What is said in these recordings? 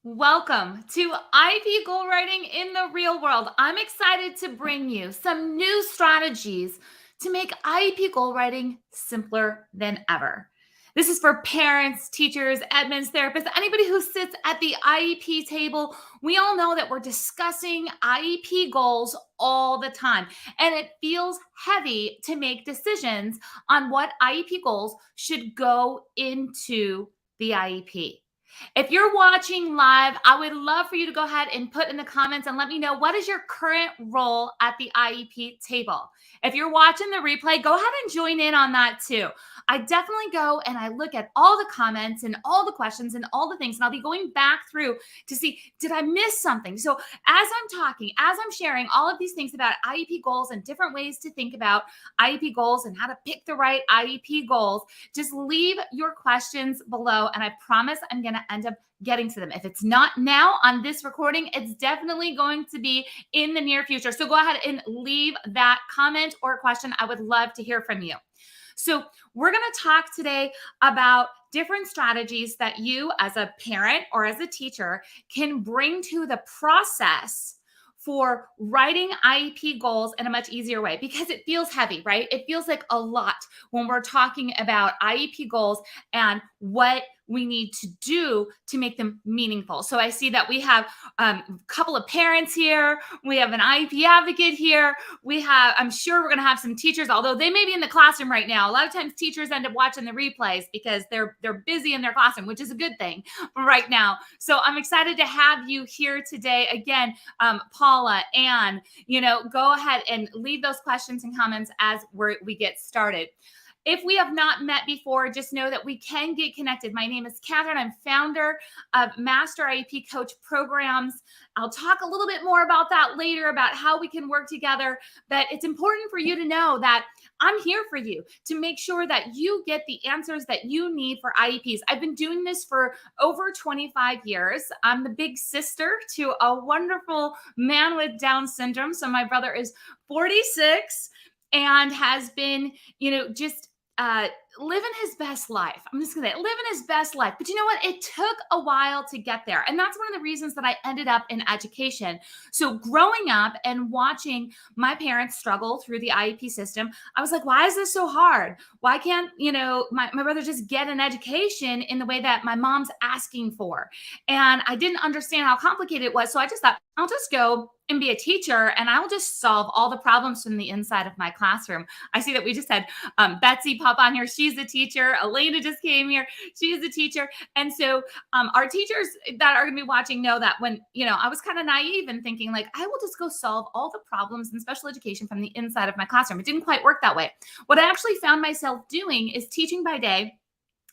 Welcome to IEP Goal Writing in the Real World. I'm excited to bring you some new strategies to make IEP goal writing simpler than ever. This is for parents, teachers, admins, therapists, anybody who sits at the IEP table. We all know that we're discussing IEP goals all the time, and it feels heavy to make decisions on what IEP goals should go into the IEP. If you're watching live, I would love for you to go ahead and put in the comments and let me know what is your current role at the IEP table. If you're watching the replay, go ahead and join in on that too. I definitely go and I look at all the comments and all the questions and all the things, and I'll be going back through to see, did I miss something? So as I'm talking, as I'm sharing all of these things about IEP goals and different ways to think about IEP goals and how to pick the right IEP goals, just leave your questions below, and I promise I'm going to end up getting to them. If it's not now on this recording, it's definitely going to be in the near future. So go ahead and leave that comment or question. I would love to hear from you. So we're going to talk today about different strategies that you as a parent or as a teacher can bring to the process for writing IEP goals in a much easier way, because it feels heavy, right? It feels like a lot when we're talking about IEP goals and what we need to do to make them meaningful. So I see that we have a couple of parents here. We have an IEP advocate here. I'm sure we're going to have some teachers, although they may be in the classroom right now. A lot of times teachers end up watching the replays because they're busy in their classroom, which is a good thing right now. So I'm excited to have you here today. Again, Paula, Anne, go ahead and leave those questions and comments as we get started. If we have not met before, just know that we can get connected. My name is Katherine. I'm founder of Master IEP Coach programs. I'll talk a little bit more about that later, about how we can work together. But it's important for you to know that I'm here for you to make sure that you get the answers that you need for IEPs. I've been doing this for over 25 years. I'm the big sister to a wonderful man with Down syndrome. So my brother is 46 and has been, just living his best life. I'm just going to say living his best life. But you know what? It took a while to get there. And that's one of the reasons that I ended up in education. So growing up and watching my parents struggle through the IEP system, I was like, why is this so hard? Why can't, my brother just get an education in the way that my mom's asking for? And I didn't understand how complicated it was. So I just thought, I'll just go and be a teacher, and I'll just solve all the problems from the inside of my classroom. I see that we just had Betsy pop on here. She's a teacher. Elena just came here. She's a teacher. And so our teachers that are going to be watching know that when, I was kind of naive and thinking like, I will just go solve all the problems in special education from the inside of my classroom. It didn't quite work that way. What I actually found myself doing is teaching by day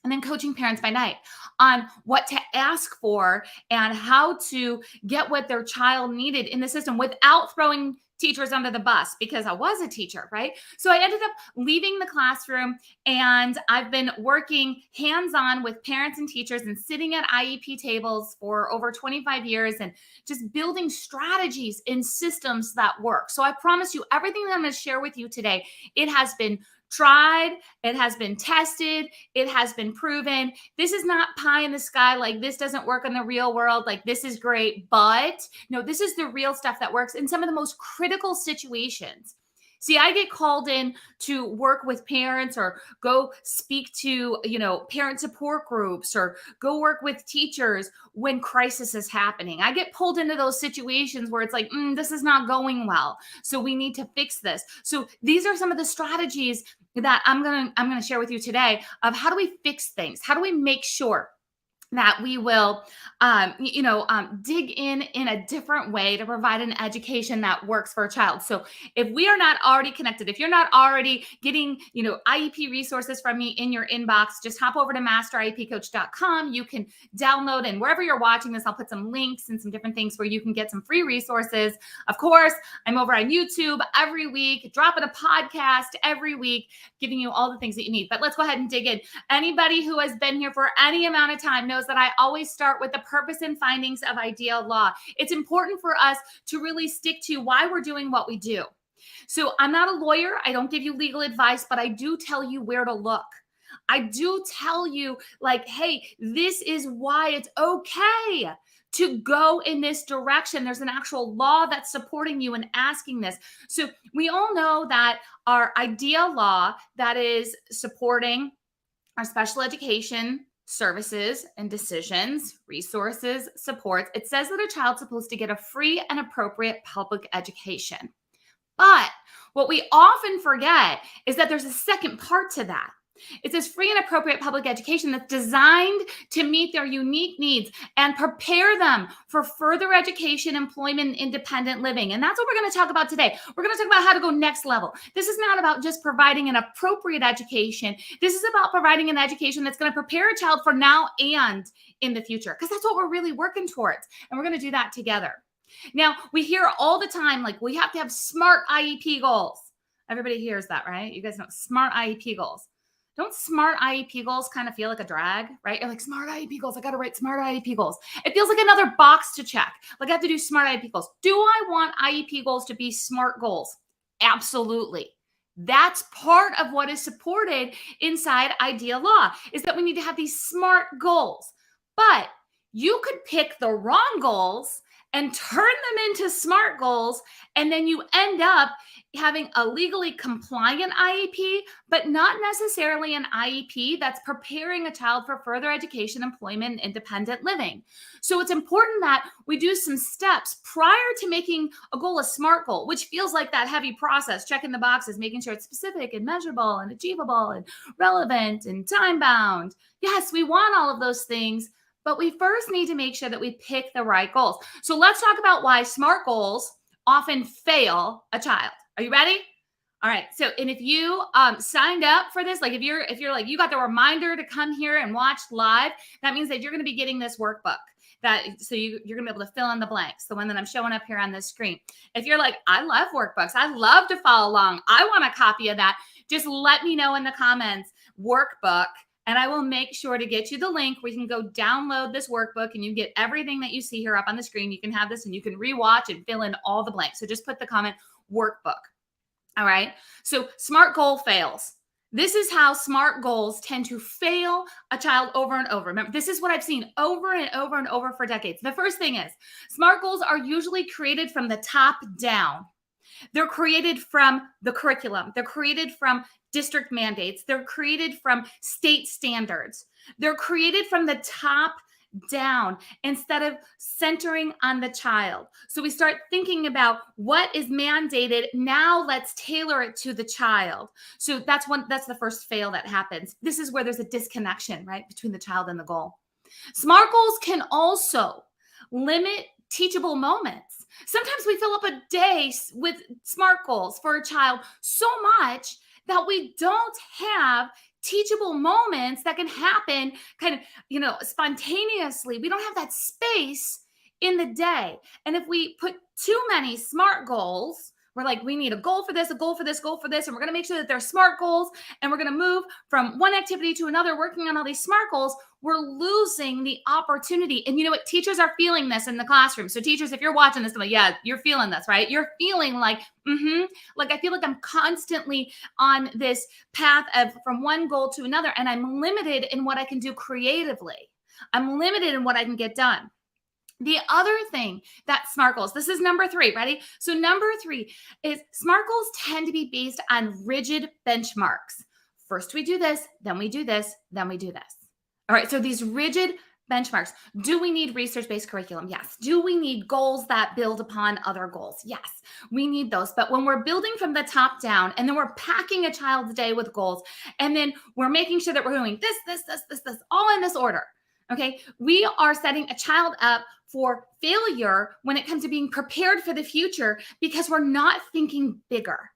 and then coaching parents by night on what to ask for and how to get what their child needed in the system without throwing teachers under the bus, because I was a teacher, right? So I ended up leaving the classroom, and I've been working hands-on with parents and teachers and sitting at IEP tables for over 25 years and just building strategies and systems that work. So I promise you, everything that I'm going to share with you today, it has been tried, it has been tested, it has been proven. This is not pie in the sky, like this doesn't work in the real world, like this is great, but no, this is the real stuff that works in some of the most critical situations. See, I get called in to work with parents or go speak to, parent support groups or go work with teachers when crisis is happening. I get pulled into those situations where it's like, this is not going well, so we need to fix this. So these are some of the strategies that I'm going to share with you today of how do we fix things? How do we make sure that we will, dig in a different way to provide an education that works for a child. So if we are not already connected, if you're not already getting, IEP resources from me in your inbox, just hop over to masteriepcoach.com. You can download, and wherever you're watching this, I'll put some links and some different things where you can get some free resources. Of course, I'm over on YouTube every week, dropping a podcast every week, giving you all the things that you need. But let's go ahead and dig in. Anybody who has been here for any amount of time knows that I always start with the purpose and findings of ideal law. It's important for us to really stick to why we're doing what we do. So I'm not a lawyer. I don't give you legal advice, but I do tell you where to look. I do tell you, like, hey, this is why it's okay to go in this direction. There's an actual law that's supporting you in asking this. So we all know that our IDEA law that is supporting our special education services and decisions, resources, supports, it says that a child's supposed to get a free and appropriate public education. But what we often forget is that there's a second part to that. It says free and appropriate public education that's designed to meet their unique needs and prepare them for further education, employment, and independent living. And that's what we're going to talk about today. We're going to talk about how to go next level. This is not about just providing an appropriate education. This is about providing an education that's going to prepare a child for now and in the future, because that's what we're really working towards. And we're going to do that together. Now, we hear all the time, like, we have to have smart IEP goals. Everybody hears that, right? You guys know smart IEP goals. Don't smart IEP goals kind of feel like a drag, right? You're like, smart IEP goals. I got to write smart IEP goals. It feels like another box to check. Like, I have to do smart IEP goals. Do I want IEP goals to be smart goals? Absolutely. That's part of what is supported inside IDEA law, is that we need to have these smart goals. But you could pick the wrong goals and turn them into SMART goals, and then you end up having a legally compliant IEP, but not necessarily an IEP that's preparing a child for further education, employment, and independent living. So it's important that we do some steps prior to making a goal a SMART goal, which feels like that heavy process, checking the boxes, making sure it's specific and measurable and achievable and relevant and time-bound. Yes, we want all of those things, but we first need to make sure that we pick the right goals. So let's talk about why SMART goals often fail a child. Are you ready? All right. So, and if you signed up for this, like if you're like, you got the reminder to come here and watch live, that means that you're going to be getting this workbook. So you're going to be able to fill in the blanks, the one that I'm showing up here on this screen. If you're like, I love workbooks, I love to follow along, I want a copy of that, just let me know in the comments, workbook, and I will make sure to get you the link where you can go download this workbook and you get everything that you see here up on the screen. You can have this and you can rewatch and fill in all the blanks. So just put the comment workbook. All right. So SMART goal fails. This is how SMART goals tend to fail a child over and over. Remember, this is what I've seen over and over and over for decades. The first thing is SMART goals are usually created from the top down. They're created from the curriculum. They're created from district mandates. They're created from state standards. They're created from the top down instead of centering on the child. So we start thinking about what is mandated. Now let's tailor it to the child. So that's the first fail that happens. This is where there's a disconnection, right, between the child and the goal. SMART goals can also limit teachable moments. Sometimes we fill up a day with SMART goals for a child so much that we don't have teachable moments that can happen kind of, spontaneously. We don't have that space in the day. And if we put too many SMART goals, we're like, we need a goal for this, a goal for this, goal for this, and we're going to make sure that they're SMART goals, and we're going to move from one activity to another, working on all these SMART goals. We're losing the opportunity. And you know what? Teachers are feeling this in the classroom. So teachers, if you're watching this, I'm like, yeah, you're feeling this, right? You're feeling like, like I feel like I'm constantly on this path of from one goal to another, and I'm limited in what I can do creatively. I'm limited in what I can get done. The other thing that SMART goals, this is number 3, ready? So number 3 is SMART goals tend to be based on rigid benchmarks. First we do this, then we do this, then we do this. All right, so these rigid benchmarks. Do we need research-based curriculum? Yes. Do we need goals that build upon other goals? Yes, we need those. But when we're building from the top down, and then we're packing a child's day with goals, and then we're making sure that we're doing this, all in this order, okay, we are setting a child up for failure when it comes to being prepared for the future, because we're not thinking bigger.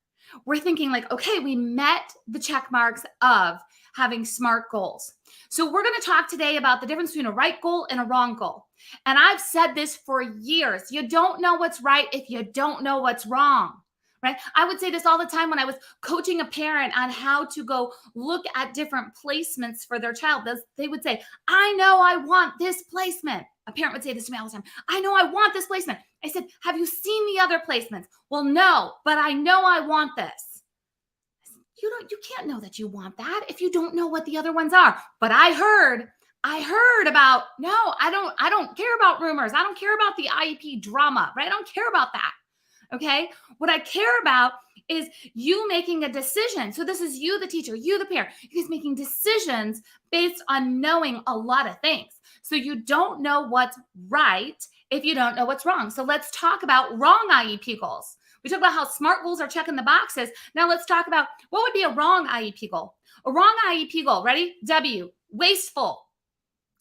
We're thinking like, okay, we met the check marks of having SMART goals. So we're going to talk today about the difference between a right goal and a wrong goal. And I've said this for years. You don't know what's right if you don't know what's wrong. Right? I would say this all the time when I was coaching a parent on how to go look at different placements for their child. They would say, I know I want this placement. A parent would say this to me all the time. I know I want this placement. I said, have you seen the other placements? Well, no, but I know I want this. I said, You can't know that you want that if you don't know what the other ones are. But I heard about, no, I don't care about rumors. I don't care about the IEP drama, right? I don't care about that. Okay. What I care about is you making a decision. So this is you, the teacher, you, the parent, you guys making decisions based on knowing a lot of things. So you don't know what's right if you don't know what's wrong. So let's talk about wrong IEP goals. We talked about how SMART goals are checking the boxes. Now let's talk about what would be a wrong IEP goal. A wrong IEP goal, ready? W, wasteful.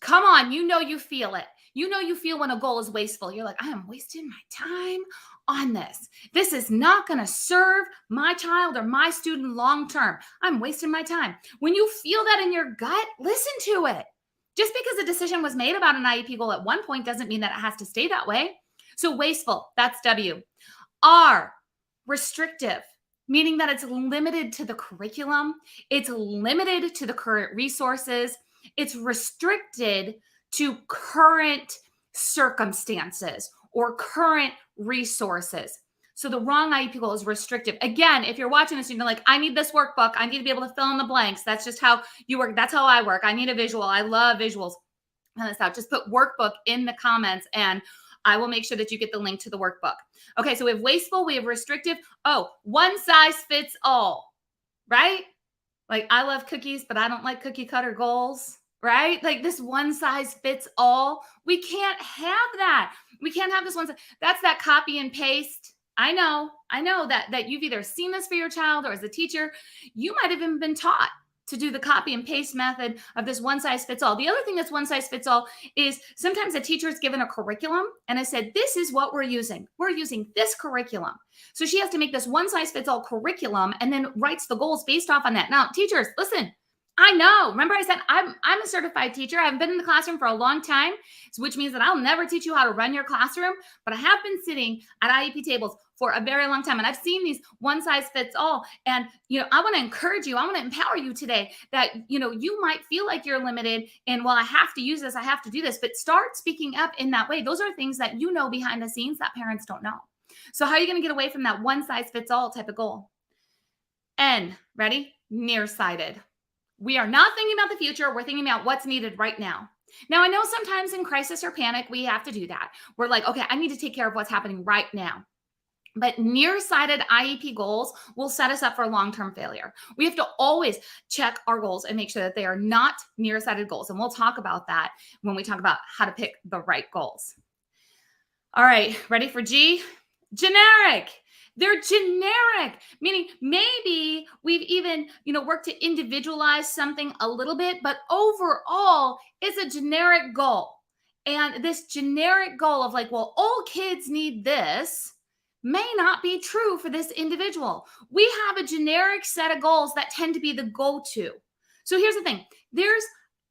Come on, you feel it. You feel when a goal is wasteful. You're like, I am wasting my time on this. This is not going to serve my child or my student long term. I'm wasting my time. When you feel that in your gut, listen to it. Just because a decision was made about an IEP goal at one point doesn't mean that it has to stay that way. So wasteful, that's W. R, restrictive, meaning that it's limited to the curriculum. It's limited to the current resources. It's restricted to current circumstances or current resources. So the wrong IEP goal is restrictive. Again, if you're watching this and you're like, I need this workbook, I need to be able to fill in the blanks. That's just how you work. That's how I work. I need a visual. I love visuals. Just put workbook in the comments and I will make sure that you get the link to the workbook. Okay, so we have wasteful, we have restrictive. Oh, one size fits all, right? Like, I love cookies, but I don't like cookie cutter goals, right? Like this one size fits all. We can't have that. We can't have this one. That's that copy and paste. I know that you've either seen this for your child or as a teacher, you might have even been taught to do the copy and paste method of this one size fits all. The other thing that's one size fits all is sometimes a teacher is given a curriculum and I said, this is what we're using. We're using this curriculum. So she has to make this one size fits all curriculum and then writes the goals based off on that. Now, teachers, listen, I know. Remember I said I'm a certified teacher. I haven't been in the classroom for a long time, which means that I'll never teach you how to run your classroom, but I have been sitting at IEP tables for a very long time. And I've seen these one size fits all. And, I want to encourage you. I want to empower you today that, you might feel like you're limited and, well, I have to use this. I have to do this, but start speaking up in that way. Those are things that behind the scenes that parents don't know. So how are you going to get away from that one size fits all type of goal? N, ready? Nearsighted. We are not thinking about the future. We're thinking about what's needed right now. Now, I know sometimes in crisis or panic, we have to do that. We're like, okay, I need to take care of what's happening right now. But nearsighted IEP goals will set us up for long-term failure. We have to always check our goals and make sure that they are not nearsighted goals. And we'll talk about that when we talk about how to pick the right goals. All right, ready for G? Generic. They're generic, meaning maybe we've even, worked to individualize something a little bit, but overall, it's a generic goal. And this generic goal of like, well, all kids need this may not be true for this individual. We have a generic set of goals that tend to be the go-to. So here's the thing. There's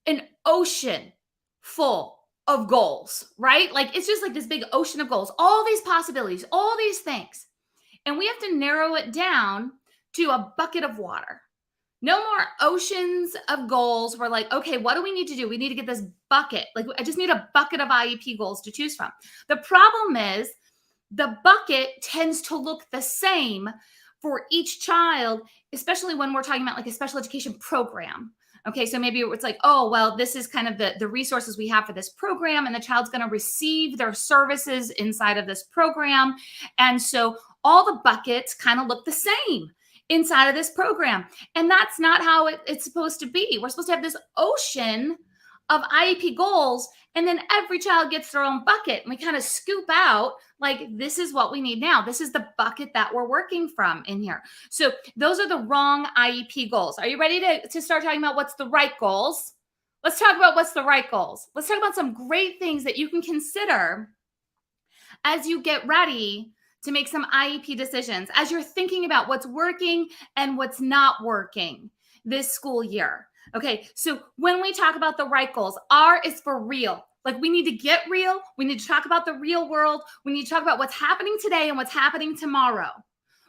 an ocean full of goals, right? Like it's just like this big ocean of goals, all these possibilities, all these things. And we have to narrow it down to a bucket of water. No more oceans of goals. We're like, okay, what do we need to do? We need to get this bucket. Like, I just need a bucket of IEP goals to choose from. The problem is the bucket tends to look the same for each child, especially when we're talking about like a special education program. Okay, so maybe it's like, oh, well, this is kind of the resources we have for this program, and the child's going to receive their services inside of this program. And so all the buckets kind of look the same inside of this program. And that's not how it's supposed to be. We're supposed to have this ocean of IEP goals, and then every child gets their own bucket. And we kind of scoop out, like, this is what we need now. This is the bucket that we're working from in here. So those are the wrong IEP goals. Are you ready to start talking about what's the right goals? Let's talk about what's the right goals. Let's talk about some great things that you can consider as you get ready to make some IEP decisions, as you're thinking about what's working and what's not working this school year. Okay, so when we talk about the right goals, R is for real. Like, we need to get real. We need to talk about the real world. We need to talk about what's happening today and what's happening tomorrow.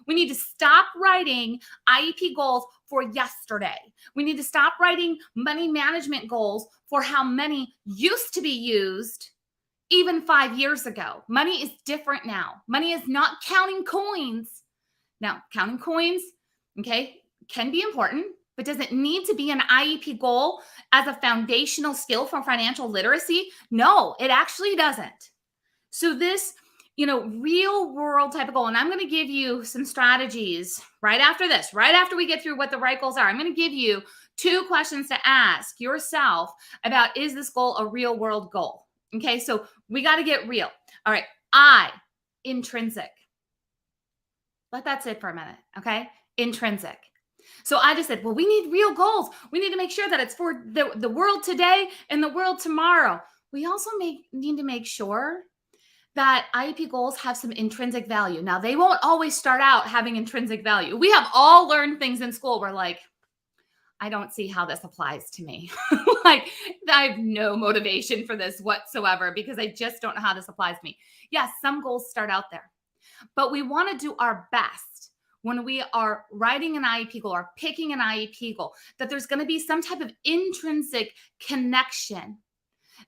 We need to stop writing IEP goals for yesterday. We need to stop writing money management goals for how money used to be used even 5 years ago. Money is different now. Money is not counting coins. Now, counting coins, okay, can be important, but does it need to be an IEP goal as a foundational skill for financial literacy? No, it actually doesn't. So this, real world type of goal, and I'm going to give you some strategies right after this, right after we get through what the right goals are. I'm going to give you 2 questions to ask yourself about, is this goal a real world goal? Okay, so we got to get real. All right, intrinsic. Let that sit for a minute, okay? Intrinsic. So I just said, well, we need real goals. We need to make sure that it's for the world today and the world tomorrow. We also need to make sure that IEP goals have some intrinsic value. Now, they won't always start out having intrinsic value. We have all learned things in school where, like, I don't see how this applies to me. Like, I have no motivation for this whatsoever because I just don't know how this applies to me. Yes, some goals start out there, but we want to do our best when we are writing an IEP goal or picking an IEP goal, that there's going to be some type of intrinsic connection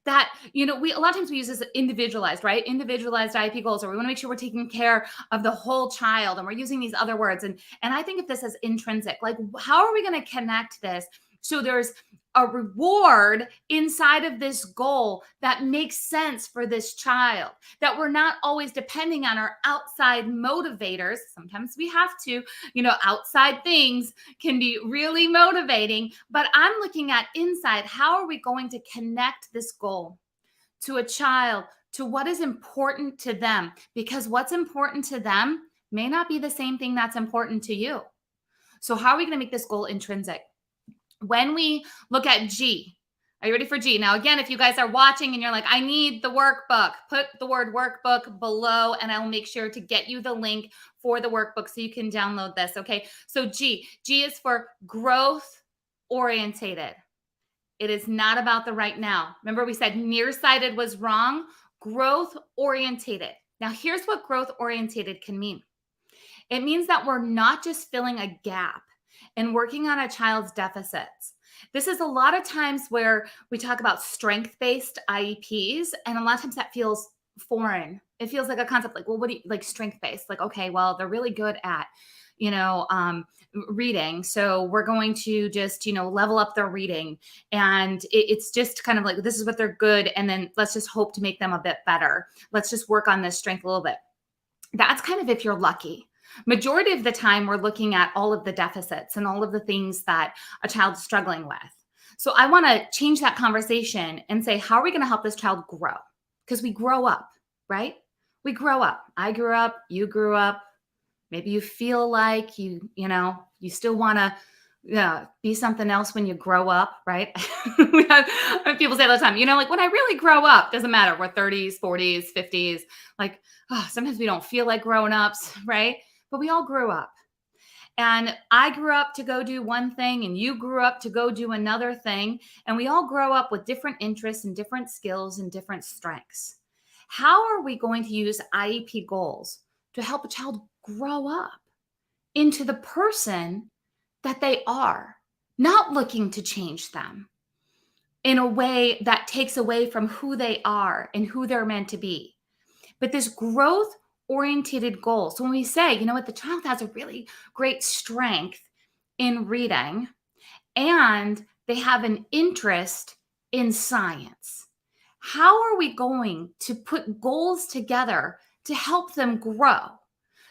that, we a lot of times we use this individualized, right? Individualized IEP goals, or we want to make sure we're taking care of the whole child, and we're using these other words. And I think of this as intrinsic. Like, how are we going to connect this so there's a reward inside of this goal that makes sense for this child, that we're not always depending on our outside motivators. Sometimes we have to, outside things can be really motivating, but I'm looking at inside. How are we going to connect this goal to a child, to what is important to them? Because what's important to them may not be the same thing that's important to you. So how are we going to make this goal intrinsic? When we look at G, are you ready for G? Now, again, if you guys are watching and you're like, I need the workbook, put the word workbook below and I'll make sure to get you the link for the workbook so you can download this, okay? So G is for growth orientated. It is not about the right now. Remember we said nearsighted was wrong, growth orientated. Now, here's what growth orientated can mean. It means that we're not just filling a gap and working on a child's deficits. This is a lot of times where we talk about strength-based IEPs, and a lot of times that feels foreign. It feels like a concept like, well, what do you like strength-based? Like, okay, well, they're really good at, reading. So we're going to just, level up their reading. And it's just kind of like, this is what they're good. And then let's just hope to make them a bit better. Let's just work on this strength a little bit. That's kind of if you're lucky. Majority of the time, we're looking at all of the deficits and all of the things that a child's struggling with. So I want to change that conversation and say, how are we going to help this child grow? Because we grow up, right? We grow up. I grew up. You grew up. Maybe you feel like you still want to be something else when you grow up, right? We have people say all the time, like when I really grow up, doesn't matter. We're 30s, 40s, 50s. Like, sometimes we don't feel like grown ups, right? But we all grew up. And I grew up to go do one thing and you grew up to go do another thing. And we all grow up with different interests and different skills and different strengths. How are we going to use IEP goals to help a child grow up into the person that they are, not looking to change them in a way that takes away from who they are and who they're meant to be? But this growth oriented goal. So when we say, the child has a really great strength in reading and they have an interest in science, how are we going to put goals together to help them grow?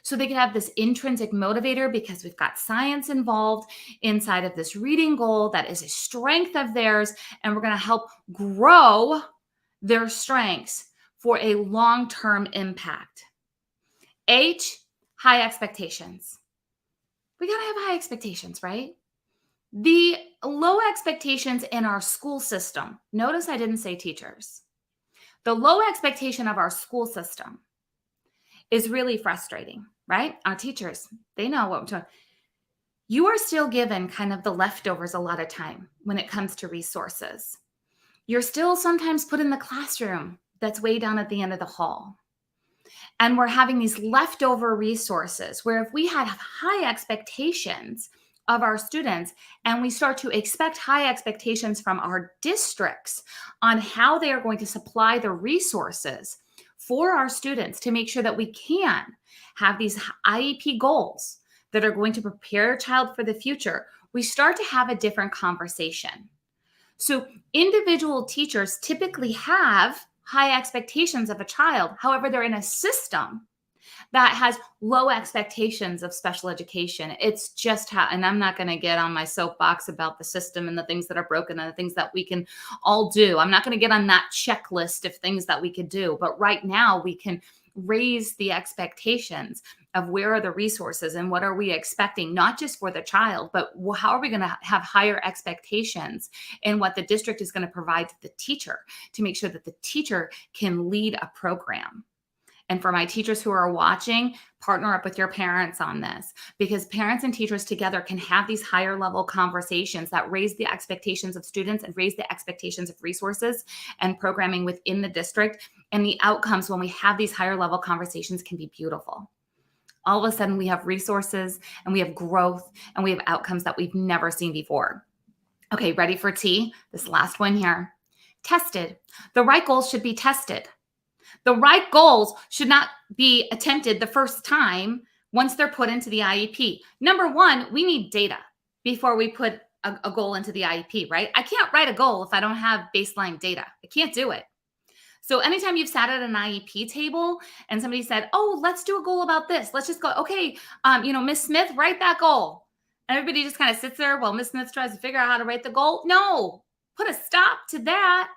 So they can have this intrinsic motivator because we've got science involved inside of this reading goal that is a strength of theirs, and we're going to help grow their strengths for a long-term impact. H, high expectations. We got to have high expectations, right? The low expectations in our school system, notice I didn't say teachers. The low expectation of our school system is really frustrating, right? Our teachers, they know what we're doing. You are still given kind of the leftovers a lot of time when it comes to resources. You're still sometimes put in the classroom that's way down at the end of the hall. And we're having these leftover resources where if we had high expectations of our students and we start to expect high expectations from our districts on how they are going to supply the resources for our students to make sure that we can have these IEP goals that are going to prepare a child for the future, we start to have a different conversation. So individual teachers typically have high expectations of a child. However, they're in a system that has low expectations of special education. It's just how, and I'm not going to get on my soapbox about the system and the things that are broken and the things that we can all do. I'm not going to get on that checklist of things that we could do. But right now, we can raise the expectations of where are the resources and what are we expecting, not just for the child, but how are we going to have higher expectations in what the district is going to provide to the teacher to make sure that the teacher can lead a program. And for my teachers who are watching, partner up with your parents on this, because parents and teachers together can have these higher level conversations that raise the expectations of students and raise the expectations of resources and programming within the district. And the outcomes when we have these higher level conversations can be beautiful. All of a sudden we have resources and we have growth and we have outcomes that we've never seen before. Okay, ready for T? This last one here. Tested. The right goals should be tested. The right goals should not be attempted the first time once they're put into the IEP. Number one, we need data before we put a goal into the IEP, right? I can't write a goal if I don't have baseline data. I can't do it. So anytime you've sat at an IEP table and somebody said, oh, let's do a goal about this. Let's just go, okay, Miss Smith, write that goal. And everybody just kind of sits there while Miss Smith tries to figure out how to write the goal. No, put a stop to that.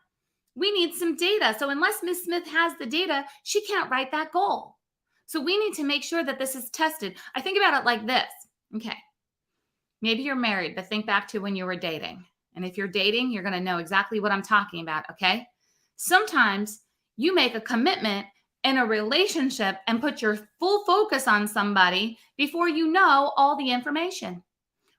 We need some data. So unless Ms. Smith has the data, she can't write that goal. So we need to make sure that this is tested. I think about it like this. Okay. Maybe you're married, but think back to when you were dating. And if you're dating, you're going to know exactly what I'm talking about. Okay. Sometimes you make a commitment in a relationship and put your full focus on somebody before you know all the information.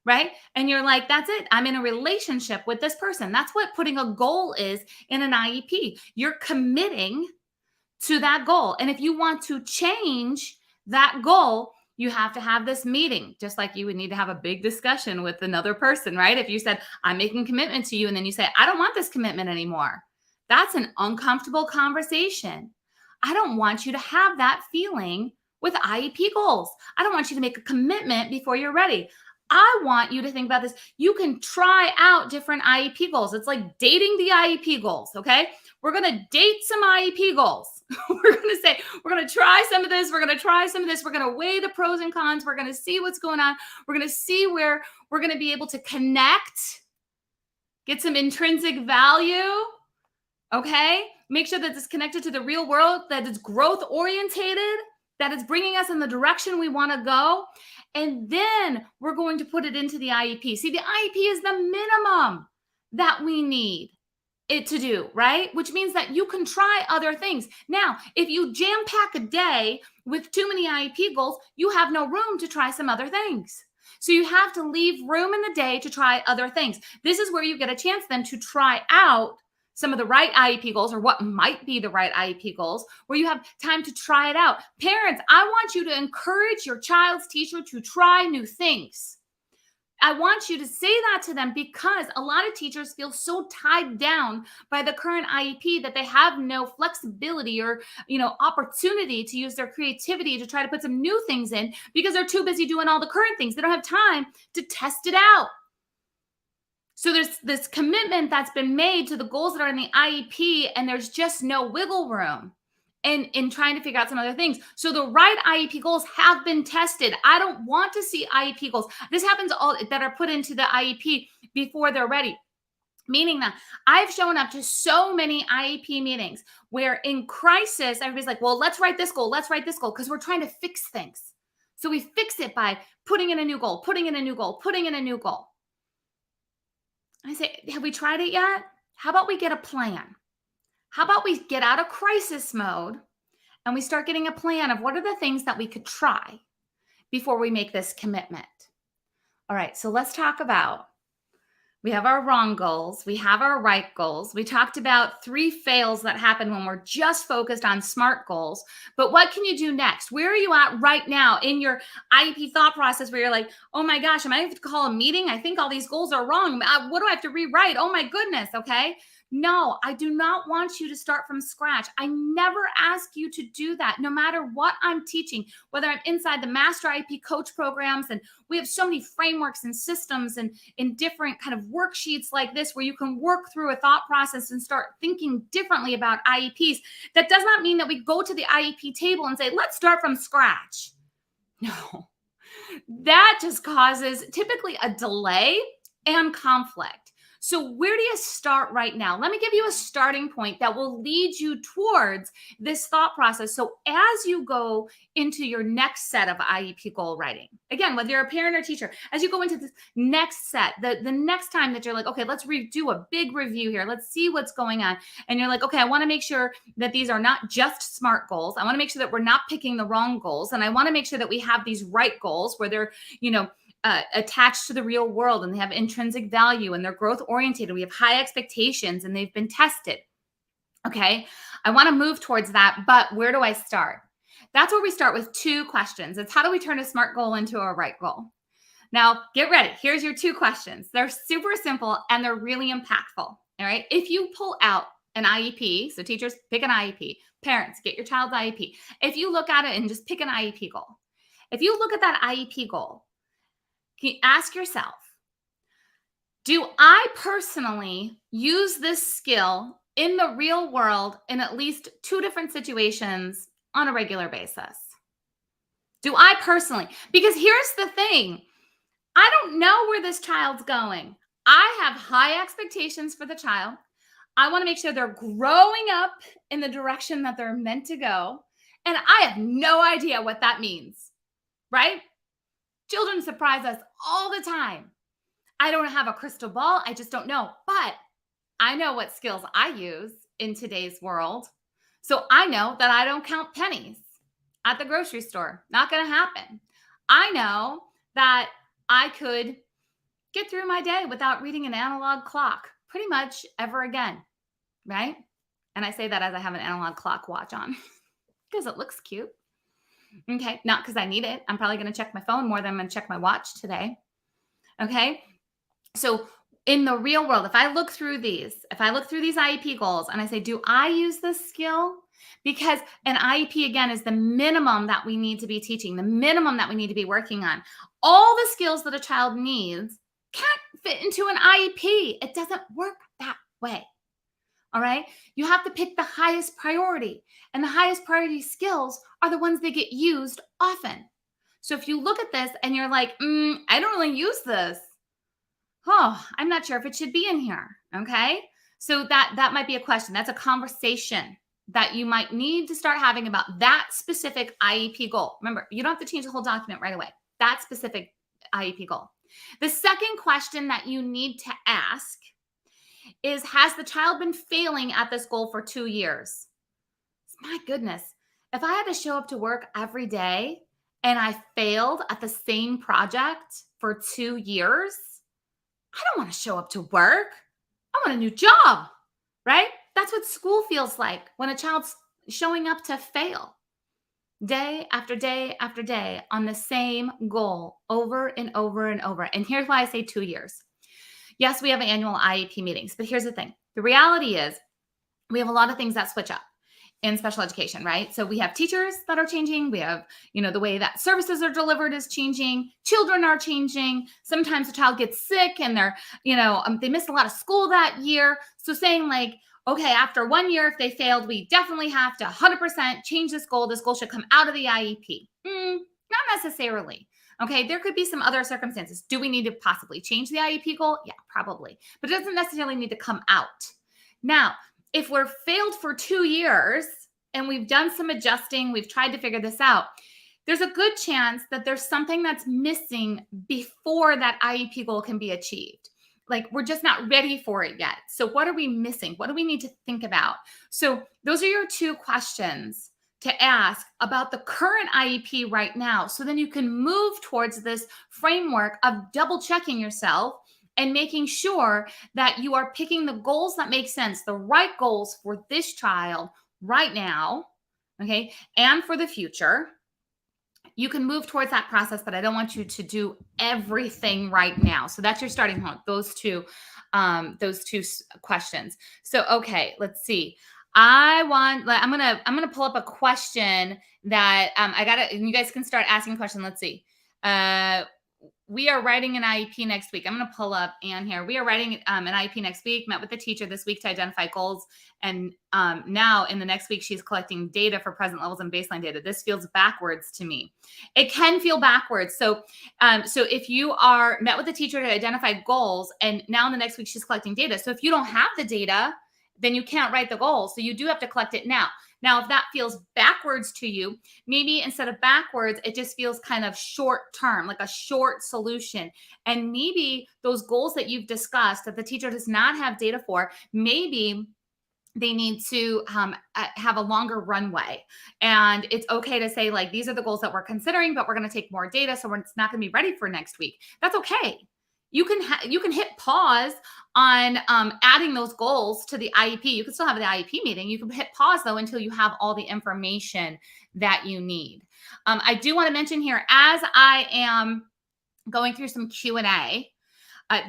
Right? And you're like, that's it. I'm in a relationship with this person. That's what putting a goal is in an IEP. You're committing to that goal. And if you want to change that goal, you have to have this meeting, just like you would need to have a big discussion with another person, right? If you said, I'm making commitment to you, and then you say, I don't want this commitment anymore. That's an uncomfortable conversation. I don't want you to have that feeling with IEP goals. I don't want you to make a commitment before you're ready. I want you to think about this. You can try out different IEP goals. It's like dating the IEP goals, okay? We're going to date some IEP goals. We're going to say, we're going to try some of this. We're going to try some of this. We're going to weigh the pros and cons. We're going to see what's going on. We're going to see where we're going to be able to connect, get some intrinsic value, okay? Make sure that it's connected to the real world, that it's growth orientated, that it's bringing us in the direction we want to go. And then we're going to put it into the IEP. See, the IEP is the minimum that we need it to do, right? Which means that you can try other things. Now, if you jam pack a day with too many IEP goals, you have no room to try some other things. So you have to leave room in the day to try other things. This is where you get a chance then to try out some of the right IEP goals, or what might be the right IEP goals, where you have time to try it out. Parents, I want you to encourage your child's teacher to try new things. I want you to say that to them, because a lot of teachers feel so tied down by the current IEP that they have no flexibility or, opportunity to use their creativity to try to put some new things in, because they're too busy doing all the current things. They don't have time to test it out. So there's this commitment that's been made to the goals that are in the IEP, and there's just no wiggle room in trying to figure out some other things. So the right IEP goals have been tested. I don't want to see IEP goals. This happens all that are put into the IEP before they're ready. Meaning that I've shown up to so many IEP meetings where in crisis, everybody's like, well, let's write this goal. Let's write this goal, because we're trying to fix things. So we fix it by putting in a new goal, putting in a new goal, putting in a new goal. I say, have we tried it yet? How about we get a plan? How about we get out of crisis mode and we start getting a plan of what are the things that we could try before we make this commitment? All right, so let's talk about, we have our wrong goals. We have our right goals. We talked about 3 fails that happen when we're just focused on SMART goals. But what can you do next? Where are you at right now in your IEP thought process where you're like, oh my gosh, am I going to have to call a meeting? I think all these goals are wrong. What do I have to rewrite? Oh my goodness. Okay. No, I do not want you to start from scratch. I never ask you to do that, no matter what I'm teaching, whether I'm inside the Master IEP Coach programs, and we have so many frameworks and systems and in different kind of worksheets like this where you can work through a thought process and start thinking differently about IEPs. That does not mean that we go to the IEP table and say, let's start from scratch. No, that just causes typically a delay and conflict. So where do you start right now? Let me give you a starting point that will lead you towards this thought process. So as you go into your next set of IEP goal writing, again, whether you're a parent or teacher, as you go into this next set, the next time that you're like, okay, let's do a big review here. Let's see what's going on. And you're like, okay, I want to make sure that these are not just SMART goals. I want to make sure that we're not picking the wrong goals. And I want to make sure that we have these right goals where they're, attached to the real world, and they have intrinsic value, and they're growth oriented. We have high expectations, and they've been tested. Okay. I want to move towards that, but where do I start? That's where we start with 2 questions. It's how do we turn a SMART goal into a right goal? Now, get ready. Here's your 2 questions. They're super simple and they're really impactful. All right. If you pull out an IEP, so teachers, pick an IEP. Parents, get your child's IEP. If you look at it and just pick an IEP goal, if you look at that IEP goal, ask yourself, do I personally use this skill in the real world in at least 2 different situations on a regular basis? Do I personally? Because here's the thing. I don't know where this child's going. I have high expectations for the child. I want to make sure they're growing up in the direction that they're meant to go. And I have no idea what that means, right? Children surprise us all the time. I don't have a crystal ball. I just don't know. But I know what skills I use in today's world. So I know that I don't count pennies at the grocery store. Not going to happen. I know that I could get through my day without reading an analog clock pretty much ever again, right? And I say that as I have an analog clock watch on because it looks cute. Okay, not because I need it. I'm probably going to check my phone more than I'm going to check my watch today. Okay, so in the real world, if I look through these IEP goals and I say, do I use this skill? Because an IEP, again, is the minimum that we need to be teaching, the minimum that we need to be working on. All the skills that a child needs can't fit into an IEP. It doesn't work that way. All right. You have to pick the highest priority, and the highest priority skills are the ones that get used often. So if you look at this and you're like, I don't really use this. Oh, I'm not sure if it should be in here. Okay. So that might be a question. That's a conversation that you might need to start having about that specific IEP goal. Remember, you don't have to change the whole document right away. That specific IEP goal. The second question that you need to ask is, has the child been failing at this goal for 2 years? My goodness, if I had to show up to work every day and I failed at the same project for 2 years, I don't want to show up to work. I want a new job, right? That's what school feels like when a child's showing up to fail day after day after day on the same goal over and over and over. And here's why I say 2 years. Yes, we have annual IEP meetings, but here's the thing. The reality is we have a lot of things that switch up in special education, right? So we have teachers that are changing. We have, the way that services are delivered is changing. Children are changing. Sometimes a child gets sick and they're, they missed a lot of school that year. So saying like, okay, after 1 year, if they failed, we definitely have to 100% change this goal. This goal should come out of the IEP. Not necessarily. Okay, there could be some other circumstances. Do we need to possibly change the IEP goal? Yeah, probably. But it doesn't necessarily need to come out. Now, if we're failed for 2 years and we've done some adjusting, we've tried to figure this out, there's a good chance that there's something that's missing before that IEP goal can be achieved. Like we're just not ready for it yet. So what are we missing? What do we need to think about? So those are your 2 questions to ask about the current IEP right now. So then you can move towards this framework of double checking yourself and making sure that you are picking the goals that make sense, the right goals for this child right now, okay, and for the future. You can move towards that process, but I don't want you to do everything right now. So that's your starting point, those 2 those two questions. So, okay, let's see. I'm gonna pull up a question that I gotta, and you guys can start asking a question. Let's see. Uh, we are writing an IEP next week. I'm going to pull up Anne here. We are writing an IEP next week, met with the teacher this week to identify goals. And now in the next week, she's collecting data for present levels and baseline data. This feels backwards to me. It can feel backwards. So if you are met with the teacher to identify goals, and now in the next week, she's collecting data. So if you don't have the data, then you can't write the goals. So you do have to collect it now. Now, if that feels backwards to you, maybe instead of backwards, it just feels kind of short term, like a short solution. And maybe those goals that you've discussed that the teacher does not have data for, maybe they need to have a longer runway. And it's okay to say, like, these are the goals that we're considering, but we're going to take more data. So it's not going to be ready for next week. That's okay. You can hit pause on adding those goals to the IEP. You can still have the IEP meeting. You can hit pause though until you have all the information that you need. I do want to mention here, as I am going through some Q&A,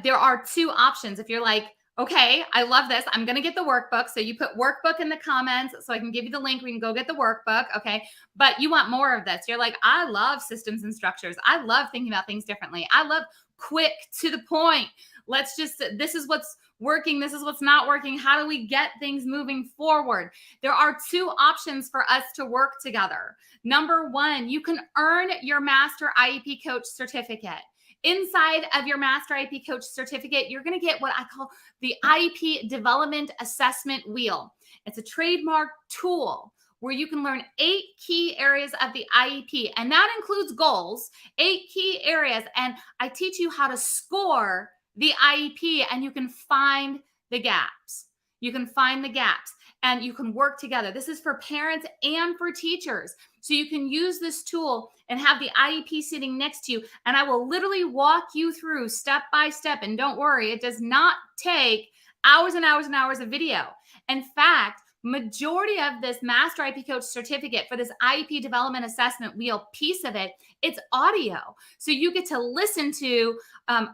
there are two options. If you're like, okay, I love this, I'm going to get the workbook. So you put workbook in the comments so I can give you the link. We can go get the workbook. Okay. But you want more of this. You're like, I love systems and structures. I love thinking about things differently. I love quick to the point. This is what's working. This is what's not working. How do we get things moving forward? There are two options for us to work together. Number one, you can earn your Master IEP Coach certificate. Inside of your Master IEP Coach certificate, you're going to get what I call the IEP Development Assessment Wheel. It's a trademark tool where you can learn 8 key areas of the IEP, and that includes goals, 8 key areas. And I teach you how to score the IEP, and you can find the gaps. You can find the gaps and you can work together. This is for parents and for teachers. So you can use this tool and have the IEP sitting next to you. And I will literally walk you through step by step. And don't worry, it does not take hours and hours and hours of video. In fact, majority of this Master IEP Coach certificate for this IEP Development Assessment Wheel piece of it, it's audio. So you get to listen to,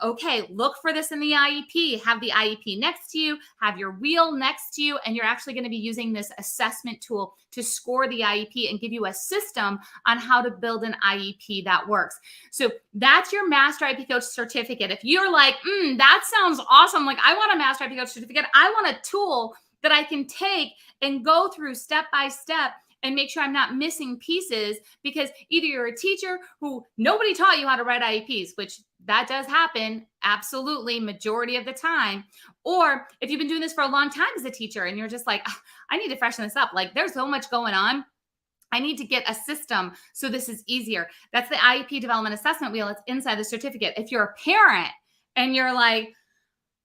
okay, look for this in the IEP, have the IEP next to you, have your wheel next to you, and you're actually going to be using this assessment tool to score the IEP and give you a system on how to build an IEP that works. So that's your Master IEP Coach certificate. If you're like, that sounds awesome, like I want a Master IEP Coach certificate, I want a tool that I can take and go through step by step and make sure I'm not missing pieces, because either you're a teacher who nobody taught you how to write IEPs, which that does happen absolutely majority of the time, or if you've been doing this for a long time as a teacher and you're just like, I need to freshen this up. Like there's so much going on. I need to get a system so this is easier. That's the IEP Development Assessment Wheel. It's inside the certificate. If you're a parent and you're like,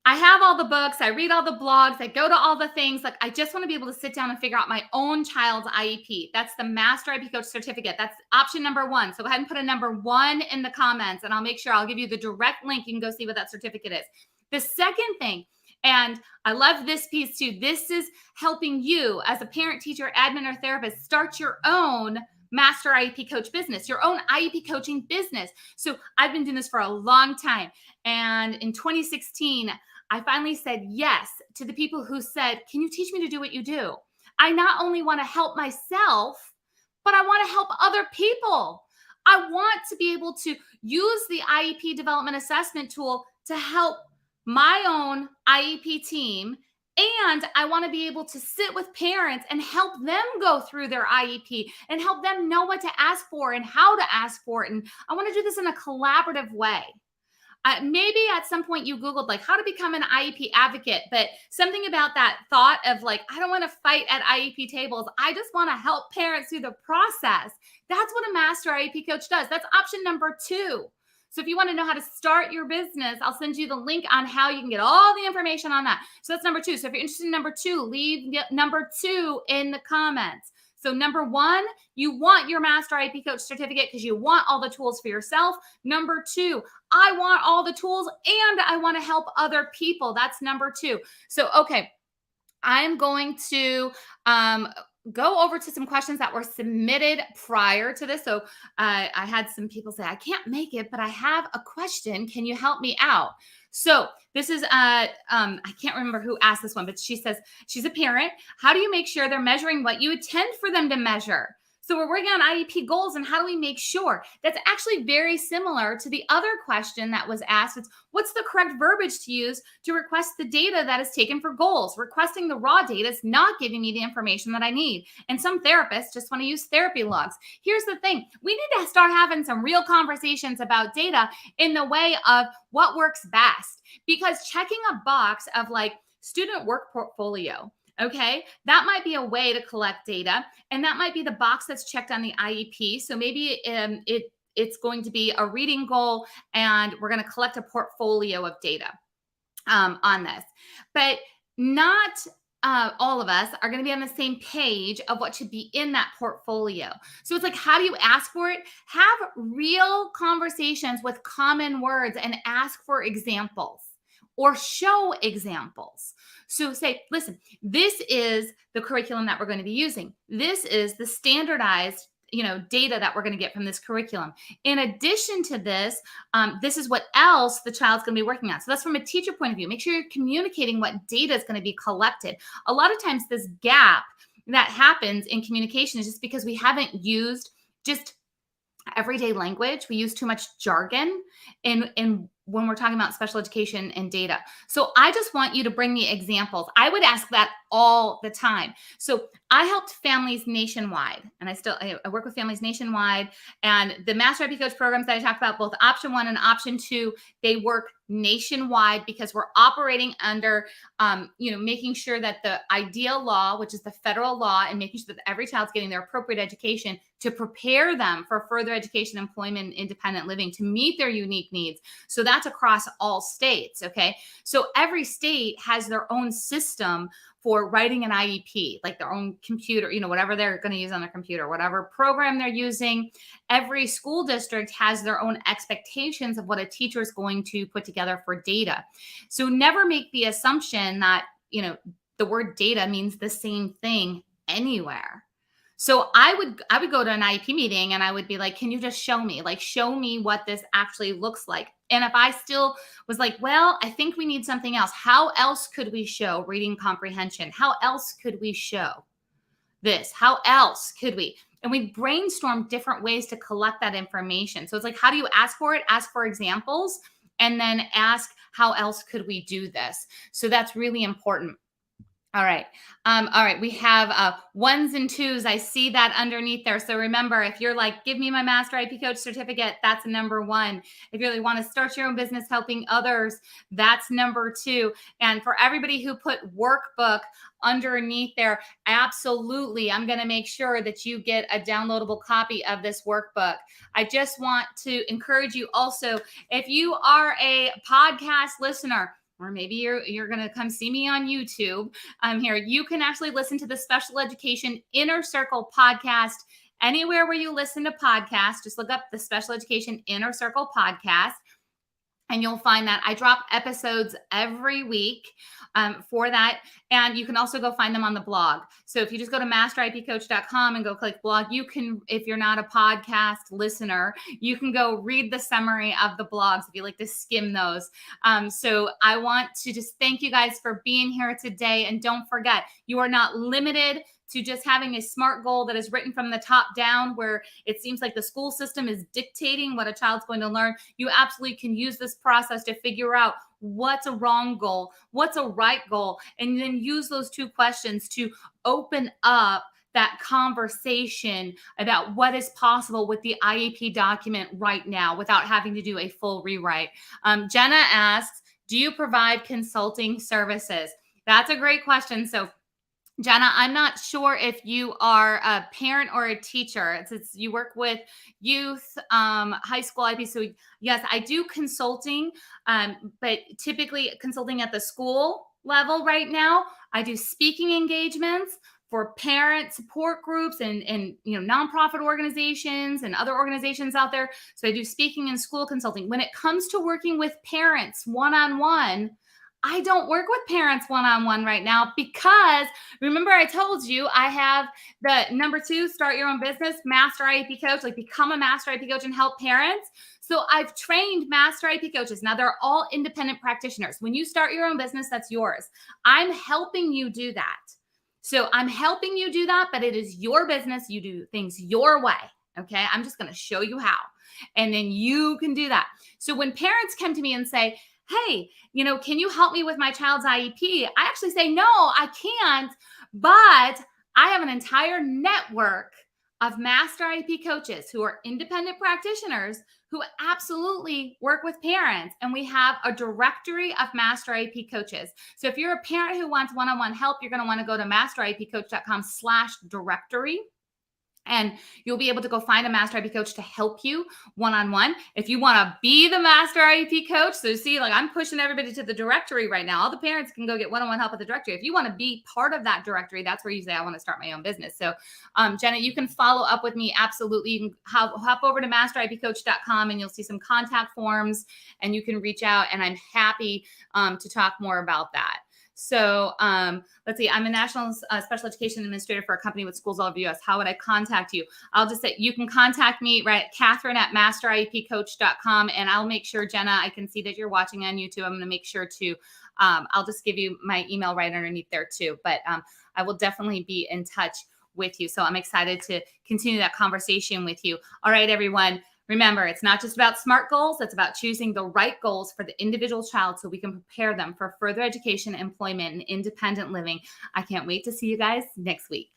I have all the books, I read all the blogs, I go to all the things, like I just want to be able to sit down and figure out my own child's IEP. That's the Master IEP Coach certificate. That's option number 1. So go ahead and put a number 1 in the comments and I'll make sure I'll give you the direct link. You can go see what that certificate is. The second thing, and I love this piece too, this is helping you as a parent, teacher, admin, or therapist start your own Master IEP Coach business, your own IEP coaching business. So I've been doing this for a long time. And in 2016, I finally said yes to the people who said, can you teach me to do what you do? I not only want to help myself, but I want to help other people. I want to be able to use the IEP Development Assessment Tool to help my own IEP team. And I want to be able to sit with parents and help them go through their IEP and help them know what to ask for and how to ask for it. And I want to do this in a collaborative way. Maybe at some point you Googled like how to become an IEP advocate, but something about that thought of like, I don't want to fight at IEP tables. I just want to help parents through the process. That's what a Master IEP Coach does. That's option number 2. So if you want to know how to start your business, I'll send you the link on how you can get all the information on that. So that's number 2. So if you're interested in number 2, leave number 2 in the comments. So number 1, you want your Master IEP Coach certificate because you want all the tools for yourself. Number 2, I want all the tools and I want to help other people. That's number 2. So, okay, I'm going to go over to some questions that were submitted prior to this. So I had some people say, I can't make it, but I have a question. Can you help me out? So this is, I can't remember who asked this one, but she says, she's a parent. How do you make sure they're measuring what you intend for them to measure? So we're working on IEP goals, and how do we make sure? That's actually very similar to the other question that was asked. It's what's the correct verbiage to use to request the data that is taken for goals? Requesting the raw data is not giving me the information that I need. And some therapists just want to use therapy logs. Here's the thing. We need to start having some real conversations about data in the way of what works best, because checking a box of like student work portfolio, okay, that might be a way to collect data, and that might be the box that's checked on the IEP. So maybe it's going to be a reading goal, and we're going to collect a portfolio of data on this. But not all of us are going to be on the same page of what should be in that portfolio. So it's like, how do you ask for it? Have real conversations with common words and ask for examples or show examples. So say, listen, this is the curriculum that we're going to be using. This is the standardized data that we're going to get from this curriculum. In addition to this, this is what else the child's going to be working on. So that's from a teacher point of view. Make sure you're communicating what data is going to be collected. A lot of times this gap that happens in communication is just because we haven't used just everyday language. We use too much jargon in when we're talking about special education and data. So I just want you to bring me examples. I would ask that all the time. So I helped families nationwide, and I work with families nationwide, and the Master IEP Coach programs that I talked about, both option 1 and option 2, they work nationwide because we're operating under, making sure that the ideal law, which is the federal law, and making sure that every child's getting their appropriate education to prepare them for further education, employment, and independent living to meet their unique needs. So that's across all states. Okay. So every state has their own system for writing an IEP, like their own computer, whatever they're going to use on their computer, whatever program they're using. Every school district has their own expectations of what a teacher is going to put together for data. So never make the assumption that, the word data means the same thing anywhere. So I would go to an IEP meeting and I would be like, can you just show me what this actually looks like? And if I still was like, well, I think we need something else. How else could we show reading comprehension? How else could we show this? How else could we? And we brainstorm different ways to collect that information. So it's like, how do you ask for it? Ask for examples, and then ask, how else could we do this? So that's really important. All right. All right. We have 1s and 2s. I see that underneath there. So remember, if you're like, give me my Master IEP Coach certificate, that's number 1. If you really want to start your own business helping others, that's number 2. And for everybody who put workbook underneath there, absolutely, I'm going to make sure that you get a downloadable copy of this workbook. I just want to encourage you also, if you are a podcast listener, or maybe you're going to come see me on YouTube here, you can actually listen to the Special Education Inner Circle podcast anywhere where you listen to podcasts. Just look up the Special Education Inner Circle podcast, and you'll find that I drop episodes every week for that. And you can also go find them on the blog. So if you just go to masteripcoach.com and go click blog, you can, if you're not a podcast listener, you can go read the summary of the blogs if you like to skim those. So I want to just thank you guys for being here today. And don't forget, you are not limited to just having a SMART goal that is written from the top down, where it seems like the school system is dictating what a child's going to learn. You absolutely can use this process to figure out what's a wrong goal, what's a right goal, and then use those 2 questions to open up that conversation about what is possible with the IEP document right now without having to do a full rewrite. Jenna asks, do you provide consulting services? That's a great question. So Jenna, I'm not sure if you are a parent or a teacher. It's you work with youth, high school IEP. So yes, I do consulting, but typically consulting at the school level right now. I do speaking engagements for parent support groups and nonprofit organizations and other organizations out there. So I do speaking and school consulting. When it comes to working with parents one-on-one, I don't work with parents one-on-one right now because remember I told you I have the number 2, start your own business, master IEP coach, like become a master IEP coach and help parents. So I've trained master IEP coaches. Now they're all independent practitioners. When you start your own business, that's yours. I'm helping you do that. So I'm helping you do that, but it is your business. You do things your way. Okay. I'm just going to show you how. And then you can do that. So when parents come to me and say, hey, can you help me with my child's IEP? I actually say, no, I can't, but I have an entire network of master IEP coaches who are independent practitioners who absolutely work with parents. And we have a directory of master IEP coaches. So if you're a parent who wants one-on-one help, you're going to want to go to masteripcoach.com/directory. And you'll be able to go find a master IEP coach to help you one-on-one. If you want to be the master IEP coach, so see, like I'm pushing everybody to the directory right now. All the parents can go get one-on-one help at the directory. If you want to be part of that directory, that's where you say, I want to start my own business. So Jenna, you can follow up with me. Absolutely. You can hop over to masteripcoach.com and you'll see some contact forms and you can reach out and I'm happy to talk more about that. So let's see, I'm a national special education administrator for a company with schools all over the U.S. How would I contact you? I'll just say you can contact me, right? Katherine at masteriepcoach.com. And I'll make sure, Jenna, I can see that you're watching on YouTube. I'm going to make sure to, I'll just give you my email right underneath there too. But I will definitely be in touch with you. So I'm excited to continue that conversation with you. All right, everyone. Remember, it's not just about SMART goals. It's about choosing the right goals for the individual child so we can prepare them for further education, employment, and independent living. I can't wait to see you guys next week.